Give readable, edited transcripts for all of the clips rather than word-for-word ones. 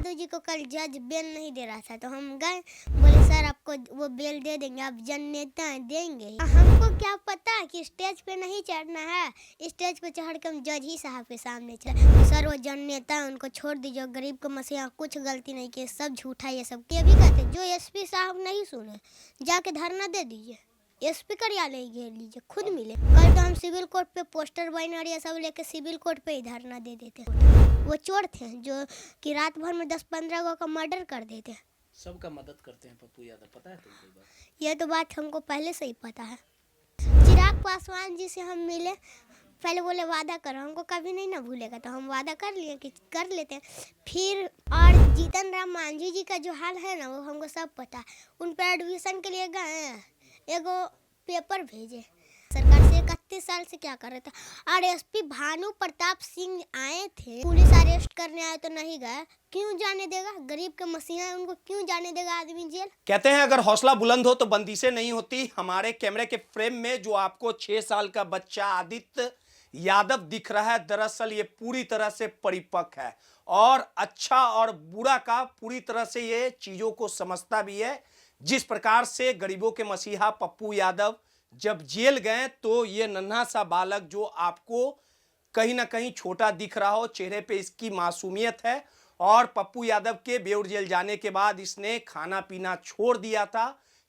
यादव जी को कल जज बेल नहीं दे रहा था, तो हम गए, बोले सर आपको वो बेल दे देंगे, आप जन नेता हैं, देंगे ही। हमको क्या पता कि स्टेज पे नहीं चढ़ना है, स्टेज पे चढ़ के हम जज ही साहब के सामने चढ़े। सर वो जन नेता है, उनको छोड़ दीजिए, गरीब को मसीहा कुछ गलती नहीं की, सब झूठा ये सब। ये भी कहते जो एसपी साहब नहीं सुने जाके धरना दे दीजिए, एसपी कार्यालय घेर लीजिए, खुद मिले। कल तो हम सिविल कोर्ट पे पोस्टर बैनर ये सब लेके सिविल कोर्ट पे ही धरना दे देते। वो चोर थे जो कि रात भर में 10-15 गो का मर्डर कर देते। सबका मदद करते हैं पप्पू यादव, पता है तुमको बात? ये तो बात हमको पहले से ही पता है। चिराग पासवान जी से हम मिले, पहले बोले वादा करो, हमको कभी नहीं ना भूलेगा, तो हम वादा कर लिए कि कर लेते हैं। फिर और जीतन राम मांझी जी का जो हाल है ना, वो हमको सब पता है। उन पर एडमिशन के लिए गए, एगो पेपर भेजे, सरकार से 31 साल से क्या कर रहे थे। और एसपी भानु प्रताप सिंह आए थे, पुलिस अरेस्ट करने आए तो नहीं गए, क्यों जाने देगा? गरीब के मसीहा है, उनको क्यों जाने देगा आदमी जेल? कहते हैं अगर हौसला बुलंद हो तो बंदिशें नहीं होती। हमारे कैमरे के फ्रेम में जो आपको 6 साल का बच्चा आदित्य यादव दिख रहा है, दरअसल ये पूरी तरह से परिपक्व है और अच्छा और बुरा का पूरी तरह से ये चीजों को समझता भी है। जिस प्रकार से गरीबों के मसीहा पप्पू यादव जब जेल गए तो ये नन्हा सा बालक जो आपको कहीं ना कहीं छोटा दिख रहा हो, चेहरे पे इसकी मासूमियत है। और पप्पू यादव के बेउर जेल जाने के बाद इसने खाना पीना छोड़ दिया था,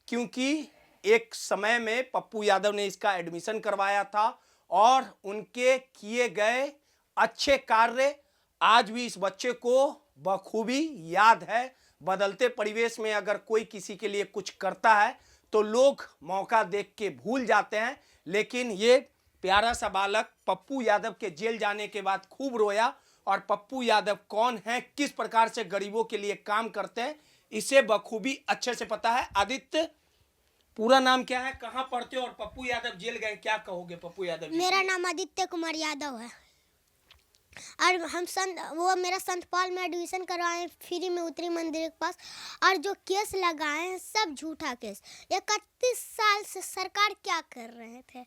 क्योंकि एक समय में पप्पू यादव ने इसका एडमिशन करवाया था और उनके किए गए अच्छे कार्य आज भी इस बच्चे को बखूबी याद है। बदलते परिवेश में अगर कोई किसी के लिए कुछ करता है तो लोग मौका देख के भूल जाते हैं, लेकिन ये प्यारा सा बालक पप्पू यादव के जेल जाने के बाद खूब रोया। और पप्पू यादव कौन है, किस प्रकार से गरीबों के लिए काम करते हैं, इसे बखूबी अच्छे से पता है। आदित्य, पूरा नाम क्या है, कहाँ पढ़ते हो और पप्पू यादव जेल गए, क्या कहोगे पप्पू यादव? मेरा नाम आदित्य कुमार यादव है और हम वो मेरा संत पाल में एडमिशन करवाए, फ्री में उत्तरी मंदिर के पास। और जो केस लगाए हैं सब झूठा केस। 31 साल से सरकार क्या कर रहे थे,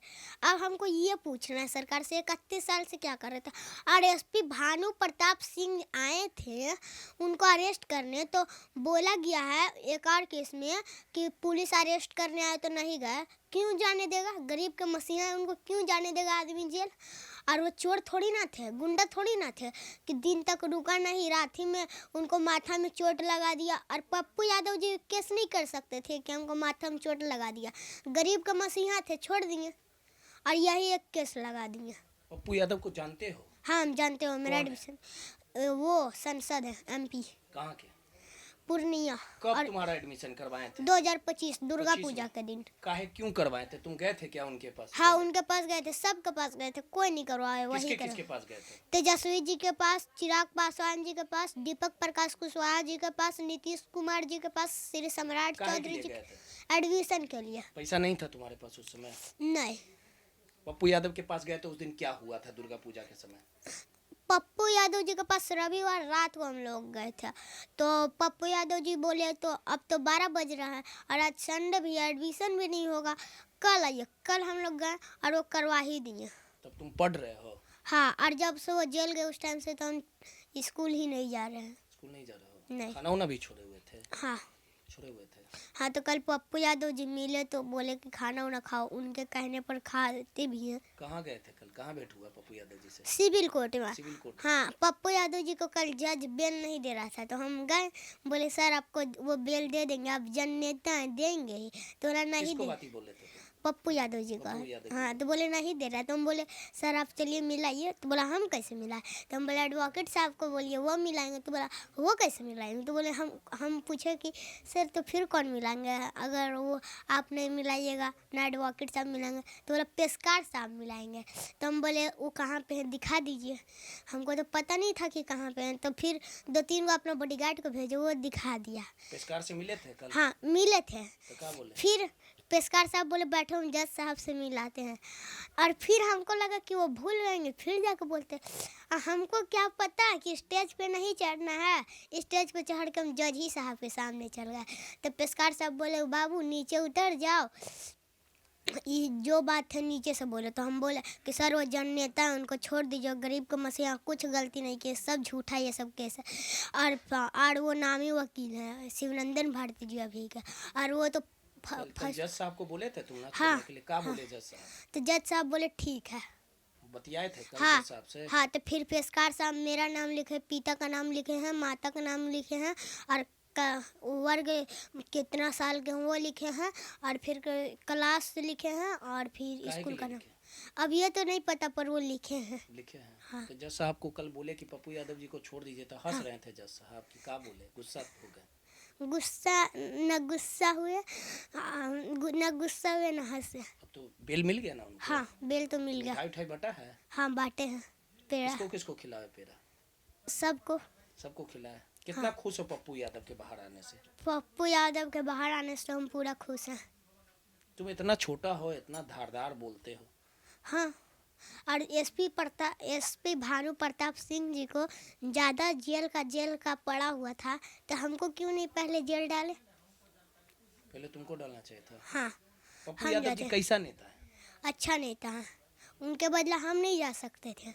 अब हमको ये पूछना है सरकार से, 31 साल से क्या कर रहे थे। और एसपी भानु प्रताप सिंह आए थे उनको अरेस्ट करने, तो बोला गया है एक और केस में कि पुलिस अरेस्ट करने आए तो नहीं गए, क्यों जाने देगा? गरीब के मसीहा है, उनको क्यों जाने देगा आदमी जेल? और वो चोर थोड़ी ना थे, गुंडा थोड़ी ना थे कि दिन तक रुका नहीं, रात ही में उनको माथा में चोट लगा दिया। और पप्पू यादव जी केस नहीं कर सकते थे कि हमको माथा में चोट लगा दिया, गरीब का मसीहा थे, छोड़ दिए और यही एक केस लगा दिए। पप्पू यादव को जानते हो? हाँ हम जानते हो, मेरा एडमिशन वो संसद है एमपी, कहाँ के? पूर्णिया। कब तुम्हारा एडमिशन करवाए थे? 2025 दुर्गा पूजा के दिन। काहे क्यों करवाए थे? तुम गए थे क्या उनके पास? हाँ उनके पास गए थे, सबके पास गए थे, कोई नहीं करवाए। वही किसके पास गए थे? तेजस्वी जी के पास, चिराग पासवान जी के पास, दीपक प्रकाश कुशवाहा जी के पास, नीतीश कुमार जी के पास, श्री सम्राट चौधरी जी के एडमिशन के लिए। पैसा नहीं था तुम्हारे पास उस समय? नहीं। पप्पू यादव के पास गए तो उस दिन क्या हुआ था दुर्गा पूजा के समय? पप्पू यादव जी के पास रविवार रात को हम लोग गए थे, तो पप्पू यादव जी बोले तो अब तो 12 बज रहा है और आज संडे भी, एडमिशन भी नहीं होगा, कल आइए। कल हम लोग गए और वो करवा ही दिए। तब तुम पढ़ रहे हो? हाँ, और जब से वो जेल गए उस टाइम से तो हम स्कूल ही नहीं जा रहे हैं। स्कूल नहीं जा रहे हो? नहीं। खाना वाना भी छोड़े हुए थे? हाँ छोड़े हुए थे। हाँ, तो कल पप्पू यादव जी मिले तो बोले कि खाना वाना खाओ, उनके कहने पर खाते भी हैं। कहाँ गए थे कल, कहाँ भेंट हुआ पप्पू यादव जी से? सिविल कोर्ट में। Civil court? हाँ, पप्पू यादव जी को कल जज बेल नहीं दे रहा था, तो हम गए, बोले सर आपको वो बेल दे देंगे, आप जन नेता हैं, देंगे ही। तो बोला नहीं दे। बात ही बोले थे? पप्पू यादव जी का। हाँ, तो बोले नहीं दे रहा, तो हम बोले सर आप चलिए मिलाइए, तो बोला हम कैसे मिलाएं? तो हम बोले एडवोकेट साहब को बोलिए वो मिलाएंगे, तो बोला वो कैसे मिलाएंगे? तो बोले हम पूछे कि सर तो फिर कौन मिलाएंगे, अगर वो आप नहीं मिलाइएगा ना एडवोकेट साहब मिलाएंगे? तो बोला पेशकार साहब मिलाएंगे। तो हम बोले वो कहाँ पे हैं, दिखा दीजिए। हमको तो पता नहीं था कि कहाँ पे हैं, तो फिर 2-3 गो अपना बॉडीगार्ड को भेजे, वो दिखा दिया। पेशकार से मिले थे कल? हाँ मिले थे। तो क्या बोले? फिर पेशकार साहब बोले बैठो हम जज साहब से मिलाते हैं। और फिर हमको लगा कि वो भूल गएंगे, फिर जाकर बोलते हमको क्या पता कि स्टेज पे नहीं चढ़ना है, स्टेज पे चढ़ के हम जज ही साहब के सामने चल गए। तो पेशकार साहब बोले बाबू नीचे उतर जाओ, ये जो बात है नीचे से बोले, तो हम बोले कि सर वो जन नेता है, उनको छोड़ दीजिए, गरीब को मसीहा कुछ गलती नहीं की, सब झूठा ये सब केस है। और वो नामी वकील है शिवनंदन भारती जी अभी का, और वो तो कल जज साहब को बोले थे तुम ना हाँ, छोड़ने के लिए, क्या बोले जज साहब? तो जज साहब बोले ठीक है। बतियाए थे कल हाँ जज साहब से? हाँ, तो फिर पेशकार साहब मेरा नाम लिखे, पिता का नाम लिखे हैं, माता का नाम लिखे हैं, और वर्ग कितना साल के हैं वो लिखे हैं, और फिर क्लास लिखे हैं, और फिर काहे स्कूल के का लिए नाम लिखे? अब ये तो नहीं पता, पर वो लिखे हैं। लिखे हैं। हाँ। तो जज साहब को कल बोले कि पप्पू यादव जी को छोड़ दीजिए, तो हंस रहे थे जज साहब की, क्या बोले? गुस्सा हो गए? गुस्सा हुए, न गुस्सा हुए न हंसे। अब तो बेल मिल गया ना उनको? हाँ, बेल तो मिल गया। मिठाई उठाई बटा है? हाँ, बांटे हैं पेड़ा किसको किसको खिलाया पेड़ा? सबको। सबको खिलाया। कितना खुश हो पप्पू यादव के बाहर आने से? पप्पू यादव के बाहर आने से हम पूरा खुश हैं। तुम इतना छोटा हो, इतना धारदार बोलते हो। हाँ, और एसपी भानु प्रताप सिंह जी को ज़्यादा जेल का पड़ा हुआ था, तो हमको क्यों नहीं पहले जेल डाले? पहले तुमको डालना चाहिए था। हाँ, पप्पू हम यादव जी जाते। कैसा नेता है? अच्छा नेता है, उनके बदला हम नहीं जा सकते थे।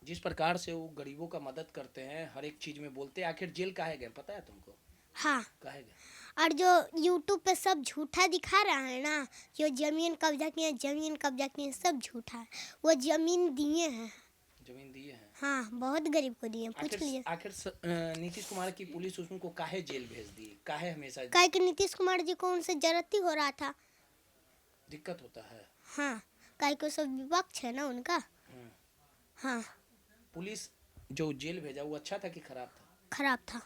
जिस प्रकार से वो गरीबों का मदद करते हैं, हर एक चीज में बोलते हैं, आखिर जेल काहे गए पता है तुमको? हाँ, काहे गए? और जो यूट्यूब पे सब झूठा दिखा रहा है ना, जो जमीन कब्जा किए, सब झूठा है। वो जमीन दिए हैं। जमीन दिए हैं? हाँ, बहुत गरीब को दिए हैं, पूछ लीजिए। आखिर नीतीश कुमार की पुलिस उसको काहे जेल भेज दी? काहे हमेशा काहे कि नीतीश कुमार जी को उनसे जरूरत ही हो रहा था। दिक्कत होता है? हाँ, काहे कि सब विपक्ष है ना उनका। हाँ, पुलिस जो जेल भेजा वो अच्छा था कि खराब था? खराब था।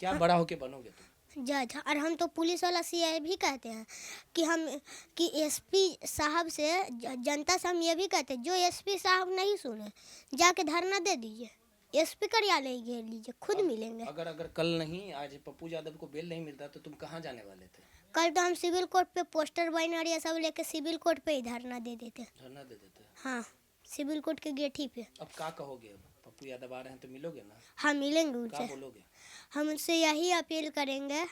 क्या बड़ा होके बनोगे तुम? जज। और हम तो पुलिस वाला से ये भी कहते हैं कि एसपी साहब से, जनता से हम ये भी कहते हैं, जो एसपी साहब नहीं सुने जाके धरना दे दीजिए, एसपी कार्यालय घेर लीजिए, खुद मिलेंगे। अगर कल नहीं, आज पप्पू यादव को बेल नहीं मिलता तो तुम कहाँ जाने वाले थे? कल तो हम सिविल कोर्ट पे पोस्टर बैनर ये सब लेके सिविल कोर्ट पे ही धरना दे देते। धरना दे देते? हाँ, सिविल कोर्ट के गेट ही पे। अब क्या कहोगे? अब पप्पू यादव आ रहे हैं तो मिलोगे ना? हाँ, मिलेंगे क्या उनसे। बोलोगे? हम उनसे यही अपील करेंगे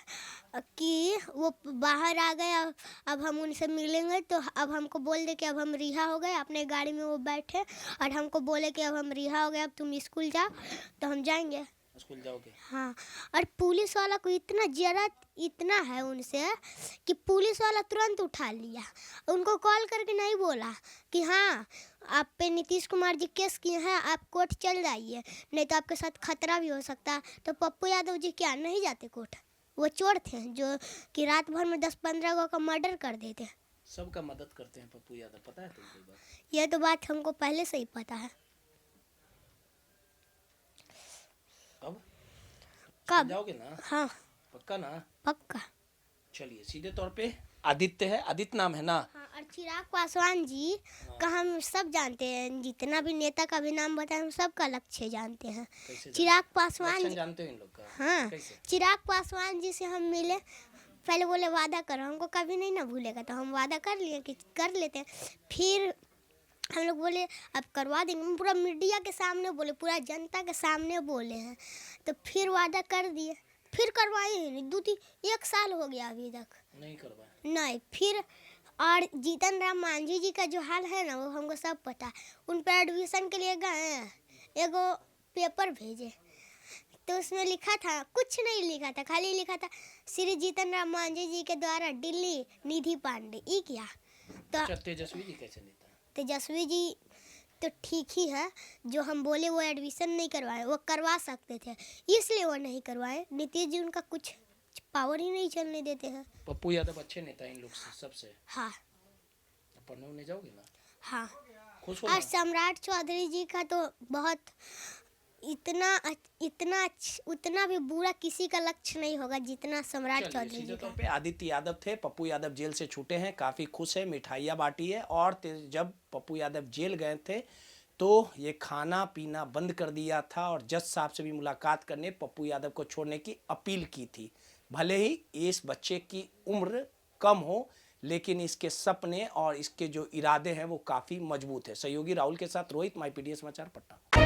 कि वो बाहर आ गए, अब हम उनसे मिलेंगे तो अब हमको बोल दे कि अब हम रिहा हो गए, अपने गाड़ी में वो बैठे और हमको बोले कि अब हम रिहा हो गए, अब तुम स्कूल जाओ, तो हम जाएंगे। स्कूल जाओगे? हाँ, और पुलिस वाला को इतना जरूरत इतना है उनसे कि पुलिस वाला तुरंत उठा लिया, उनको कॉल करके नहीं बोला कि हाँ आप पे नीतीश कुमार जी केस किए हैं, आप कोर्ट चल जाइए, नहीं तो आपके साथ खतरा भी हो सकता है। तो पप्पू यादव जी क्या नहीं जाते कोर्ट? वो चोर थे जो कि रात भर में 10-15 गो का मर्डर कर देते। सबका मदद करते हैं पप्पू यादव, पता है तुमको ये बात? ये तो बात हमको पहले से ही पता है। कब जाओगे ना? हाँ, पक्का ना? पक्का। चलिए, सीधे तौर पे आदित्य है, आदित्य नाम है ना? हाँ, और चिराग पासवान जी का हम सब जानते हैं, जितना भी नेता का भी नाम बताए हम सबका लक्ष्य जानते हैं। चिराग पासवान जी जानते हो इन लोग का? हाँ, कैसे? चिराग पासवान जी से हम मिले, पहले बोले वादा करो, हमको कभी नहीं ना भूलेगा, तो हम वादा कर लिए कि कर लेते हैं। फिर हम लोग बोले अब करवा देंगे, हम पूरा मीडिया के सामने बोले, पूरा जनता के सामने बोले हैं, तो फिर वादा कर दिए, फिर करवाए ही नहीं। 1 साल हो गया अभी तक नहीं करवाए। नहीं। फिर और जीतन राम मांझी जी का जो हाल है ना, वो हमको सब पता है। उन पर एडमिशन के लिए गए हैं, एगो पेपर भेजे तो उसमें लिखा था, कुछ नहीं लिखा था, खाली लिखा था श्री जीतन राम मांझी जी के द्वारा दिल्ली निधि पांडे। ई क्या? तो तेजस्वी जी कैसे नेता? तेजस्वी जी तो ठीक ही है, जो हम बोले वो एडमिशन नहीं करवाए, वो करवा सकते थे, इसलिए वो नहीं करवाए। नीतीश जी उनका कुछ पावर ही नहीं चलने देते हैं। पप्पू यादव अच्छे नेता इन लोग से सबसे। हाँ, पढ़ने उन्हें जाओगे ना? हाँ। खुश हो और ना? सम्राट चौधरी जी का तो बहुत उतना भी बुरा किसी का लक्ष्य नहीं होगा जितना सम्राट चौधरी जी का। पे आदित्य यादव थे, पप्पू यादव जेल से छूटे हैं, काफी खुश है, मिठाइयाँ बांटी है। और जब पप्पू यादव जेल गए थे तो ये खाना पीना बंद कर दिया था और जज साहब से भी मुलाकात करने, पप्पू यादव को छोड़ने की अपील की थी। भले ही इस बच्चे की उम्र कम हो, लेकिन इसके सपने और इसके जो इरादे हैं वो काफ़ी मजबूत है। सहयोगी राहुल के साथ रोहित, माई पीडीएस समाचार, पटना।